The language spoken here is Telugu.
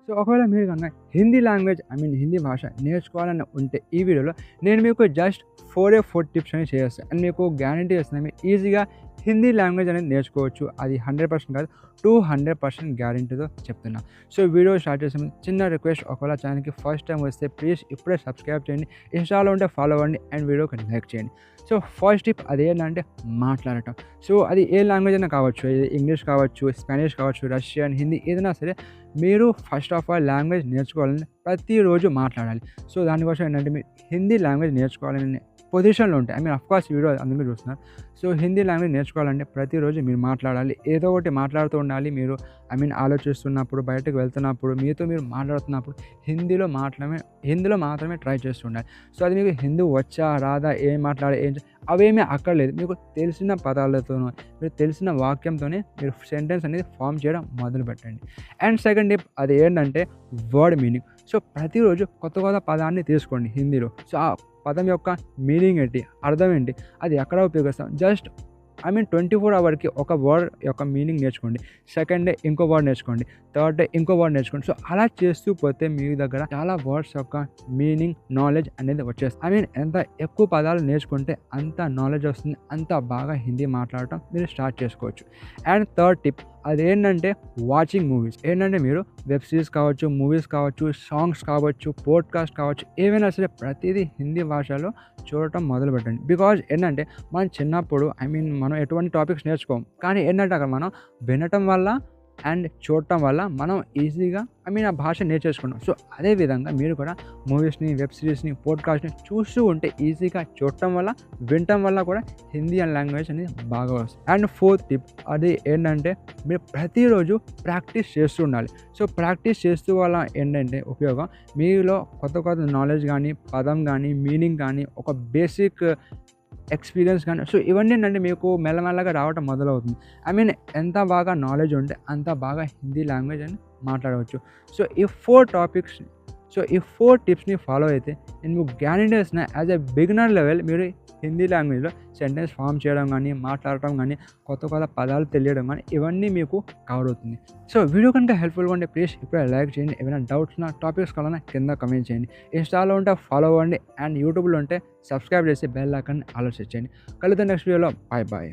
సో ఒకవేళ మీరు కనుక హిందీ లాంగ్వేజ్ హిందీ భాష నేర్చుకోవాలని ఉంటే ఈ వీడియోలో నేను మీకు జస్ట్ 4 టిప్స్ అనేవి చేస్తాను. అండ్ మీకు గ్యారంటీ చేస్తున్నాను మీరు ఈజీగా హిందీ లాంగ్వేజ్ అనేది నేర్చుకోవచ్చు. అది 100% కాదు, 200% గ్యారంటీతో చెప్తున్నా. సో వీడియో స్టార్ట్ చేసే ముందు చిన్న రిక్వెస్ట్, ఒకవేళ ఛానల్కి ఫస్ట్ టైం వస్తే ప్లీజ్ ఇప్పుడే సబ్స్క్రైబ్ చేయండి, ఇన్స్టాలో ఉంటే ఫాలో అవ్వండి అండ్ వీడియోకి లైక్ చేయండి. సో ఫస్ట్ టిప్ అదేంటంటే మాట్లాడటం. సో అది ఏ లాంగ్వేజ్ అయినా కావచ్చు, ఇంగ్లీష్ కావచ్చు, స్పానిష్ కావచ్చు, రష్యన్, హిందీ ఏదైనా సరే మీరు ఫస్ట్ ఆఫ్ ఆల్ లాంగ్వేజ్ నేర్చుకోవాలని ప్రతిరోజు మాట్లాడాలి. సో దానికోసం ఏంటంటే మీరు హిందీ లాంగ్వేజ్ నేర్చుకోవాలని పొజిషన్లో ఉంటాయి. అఫ్కోర్స్ వీడియో అందుకే చూస్తున్నారు. సో హిందీ లాంగ్వేజ్ నేర్చుకోవాలంటే ప్రతిరోజు మీరు మాట్లాడాలి, ఏదో ఒకటి మాట్లాడుతూ ఉండాలి. మీరు ఆలోచిస్తున్నప్పుడు, బయటకు వెళ్తున్నప్పుడు, మీతో మీరు మాట్లాడుతున్నప్పుడు హిందీలో మాత్రమే ట్రై చేస్తూ ఉండాలి. సో అది మీకు హిందీ వచ్చా రాదా, ఏం మాట్లాడే అవేమీ అక్కర్లేదు. మీకు తెలిసిన పదాలతోనూ, మీరు తెలిసిన వాక్యంతోనే మీరు సెంటెన్స్ అనేది ఫామ్ చేయడం మొదలుపెట్టండి. అండ్ సెకండ్ టిప్ అది ఏంటంటే వర్డ్ మీనింగ్. సో ప్రతిరోజు కొత్త పదాన్ని తీసుకోండి హిందీలో. సో ఆ పదం యొక్క మీనింగ్ ఏంటి, అర్థం ఏంటి, అది ఎక్కడ ఉపయోగిస్తాం, జస్ట్ 24 అవర్కి ఒక వర్డ్ యొక్క మీనింగ్ నేర్చుకోండి. సెకండ్ డే ఇంకో వర్డ్ నేర్చుకోండి, థర్డ్ డే ఇంకో వర్డ్ నేర్చుకోండి. సో అలా చేస్తూ పోతే మీ దగ్గర చాలా వర్డ్స్ యొక్క మీనింగ్, నాలెడ్జ్ అనేది వచ్చేస్తుంది. ఎంత ఎక్కువ పదాలు నేర్చుకుంటే అంత నాలెడ్జ్ వస్తుంది, అంత బాగా హిందీ మాట్లాడటం మీరు స్టార్ట్ చేసుకోవచ్చు. అండ్ థర్డ్ టిప్ అదేంటంటే వాచింగ్ మూవీస్. ఏంటంటే మీరు వెబ్ సిరీస్ కావచ్చు, మూవీస్ కావచ్చు, సాంగ్స్ కావచ్చు, పోడ్కాస్ట్ కావచ్చు, ఏవైనా సరే ప్రతిదీ హిందీ భాషలో చూడటం మొదలుపెట్టండి. బికాజ్ ఏంటంటే మనం చిన్నప్పుడు మనం ఎటువంటి టాపిక్స్ నేర్చుకోం, కానీ ఏంటంటే అక్కడ మనం వినటం వల్ల అండ్ చూడటం వల్ల మనం ఈజీగా ఆ భాష నేర్చేసుకున్నాం. సో అదేవిధంగా మీరు కూడా మూవీస్ని, వెబ్ సిరీస్ని, పోడ్కాస్ట్ని చూస్తూ ఉంటే ఈజీగా చూడటం వల్ల, వినటం వల్ల కూడా హిందీ అండ్ లాంగ్వేజ్ అనేది బాగా వస్తుంది. అండ్ ఫోర్త్ టిప్ అది ఏంటంటే మీరు ప్రతిరోజు ప్రాక్టీస్ చేస్తూ ఉండాలి. సో ప్రాక్టీస్ చేస్తూ వల్ల ఏంటంటే ఉపయోగం, మీలో కొత్త నాలెడ్జ్ కానీ, పదం కానీ, మీనింగ్ కానీ, ఒక బేసిక్ ఎక్స్పీరియన్స్ కానీ, సో ఇవన్నీ ఏంటంటే మీకు మెల్లమెల్లగా రావటం మొదలవుతుంది. ఎంత బాగా నాలెడ్జ్ ఉంటే అంత బాగా హిందీ లాంగ్వేజ్ అని మాట్లాడవచ్చు. సో ఈ 4 టిప్స్ని ఫాలో అయితే నేను మీకు గ్యారంటీ ఇస్తున్నా, యాజ్ ఎ బిగినర్ లెవెల్ మీరు హిందీ లాంగ్వేజ్లో సెంటెన్స్ ఫామ్ చేయడం కానీ, మాట్లాడటం కానీ, కొత్త పదాలు తెలియడం కానీ ఇవన్నీ మీకు కవర్ అవుతుంది. సో వీడియో కనుక హెల్ప్ఫుల్గా ఉంటే ప్లీజ్ ఇప్పుడే లైక్ చేయండి. ఏమైనా డౌట్స్ ఉన్న టాపిక్స్ కావాలన్నా కింద కమెంట్ చేయండి. ఇన్స్టాలో ఉంటే ఫాలో అవ్వండి అండ్ యూట్యూబ్లో ఉంటే సబ్స్క్రైబ్ చేసి బెల్ ఐకాన్ని ఆలోచించండి. కలుద్దాం నెక్స్ట్ వీడియోలో. బాయ్.